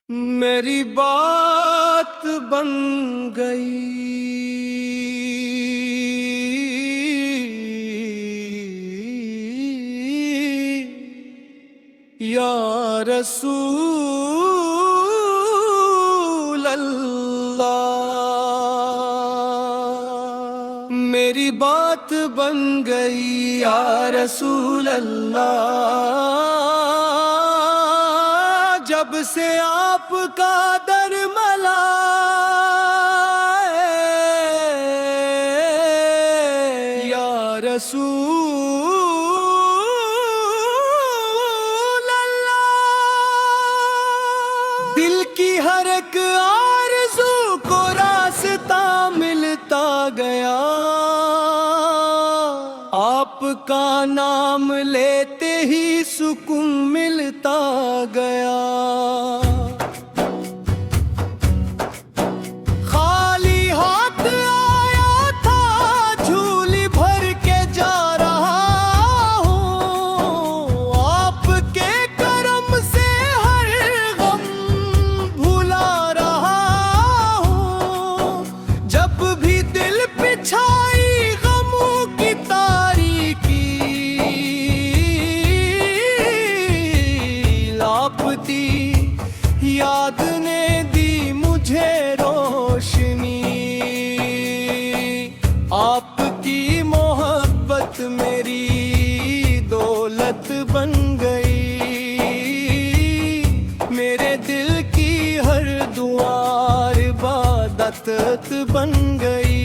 मेरी बात बन गई या रसूल अल्लाह। मेरी बात बन गई या रसूल अल्लाह। जब से आपका दर मला या रसूल अल्लाह। दिल की हर एक आरज़ू को रास्ता मिलता गया। आपका नाम लेते ही सुकून मिलता गया। खाली हाथ आया था झोली भर के जा रहा हूँ। आपके करम से हर गम भुला रहा हूँ। जब भी दिल पे छाई गमों की तारीकी, लापती याद ने दी मुझे रोशनी। आपकी मोहब्बत मेरी दौलत बन गई। मेरे दिल की हर दुआ इबादत बन गई।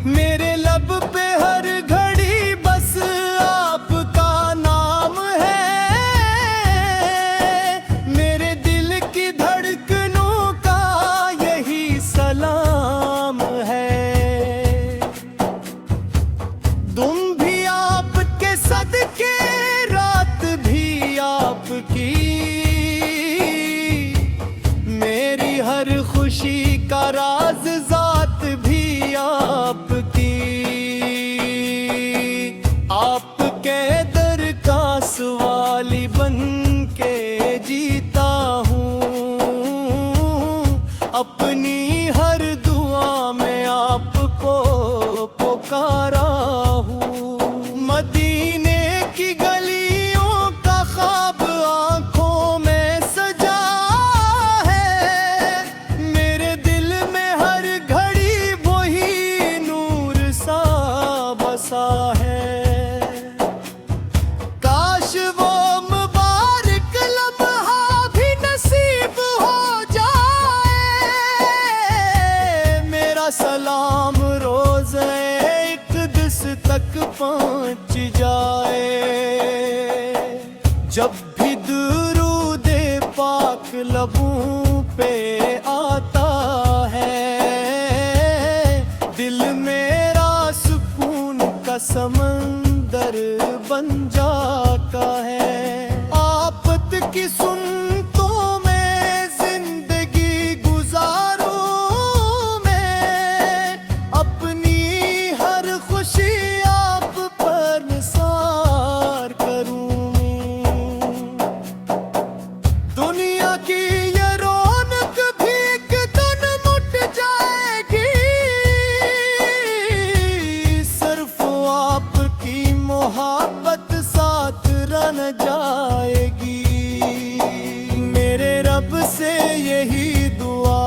मेरे लब पे हर घड़ी बस आपका नाम है। मेरे दिल की धड़कनों का यही सलाम है। तुम भी आपके सदके, रात भी आपकी। मेरी हर खुशी का राज जात भी आपकी। आपके दर का सवाली बन के जीता हूँ। अपनी हर दुआ में आपको पुकारा हूँ। मदीने की गलियों का ख्वाब आंखों में सजा है। मेरे दिल में हर घड़ी वही नूर सा बसा है। काश वो मुबारक लम्हा भी नसीब हो जाए। मेरा सलाम रोज़ इक़दस तक पहुँच जाए। जब भी दुरूदे पाक लबों पे आता है, दिल मेरा सुकून का समंदर बन जाता है। आफत की सुनतों में जिंदगी गुजारूं मैं। अपनी हर खुशी आप पर निसार करूं। दुनिया की ये रौनक भी एक दिन मुट जाएगी। सिर्फ आपकी मोहब्बत साथ रह जाएगी। मेरे रब से यही दुआ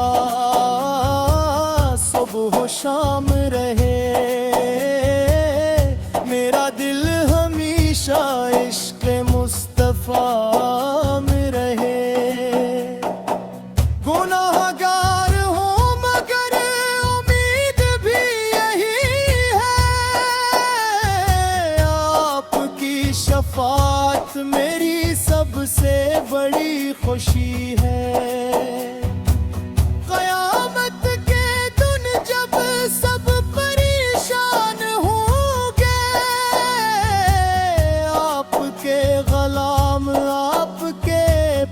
सुबह शाम रहे। मेरा दिल हमेशा इश्क़ मुस्तफ़ा में रहे। गुनाहगार हूँ मगर उम्मीद भी यही है। आपकी शफाअत मेरी सबसे बड़ी खुशी है। क़यामत के दिन जब सब परेशान होंगे, आपके ग़ुलाम आपके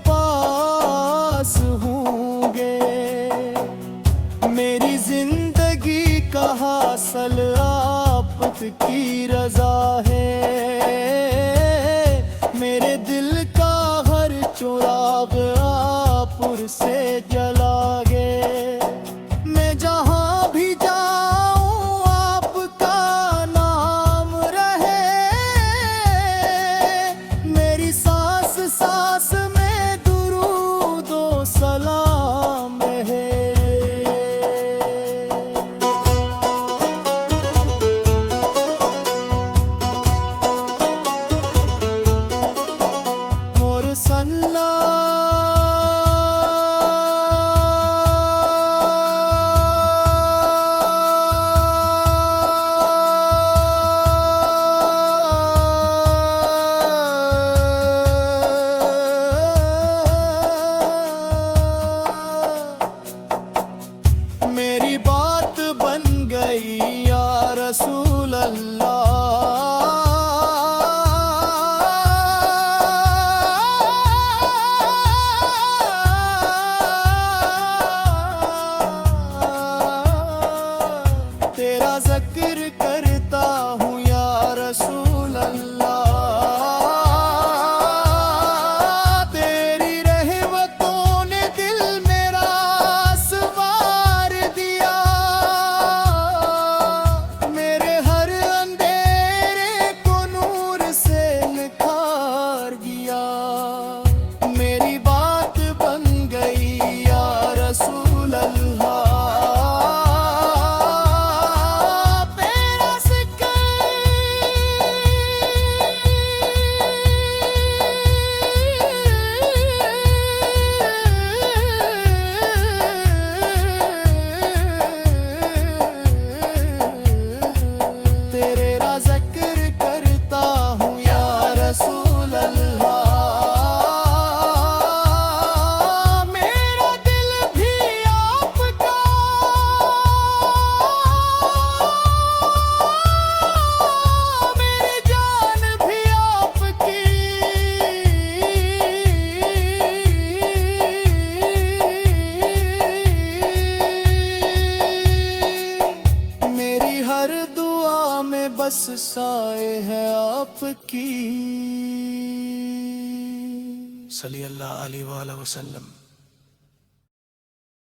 पास होंगे। मेरी जिंदगी का हासिल आपकी रज़ा है। मेरे दिल का हर चुराग आप नूर से जलागे। मैं जहाँ भी जाऊँ आपका नाम रहे, मेरी सांस सांस में दुरूदो सलाम रहे। मोर सल्ला मेरी बात बन गई या रसूल अल्लाह। तेरा जिक्र करता हूँ या रसूल अल्लाह। तेरी रहमतों ने दिल मेरा संवार दिया, मेरे हर अंधेरे को नूर से निखार दिया। मेरी बात बन गई या रसूल अल्लाह। हर दुआ में बस साए है आपकी। सल्लल्लाहु अलैहि वसल्लम।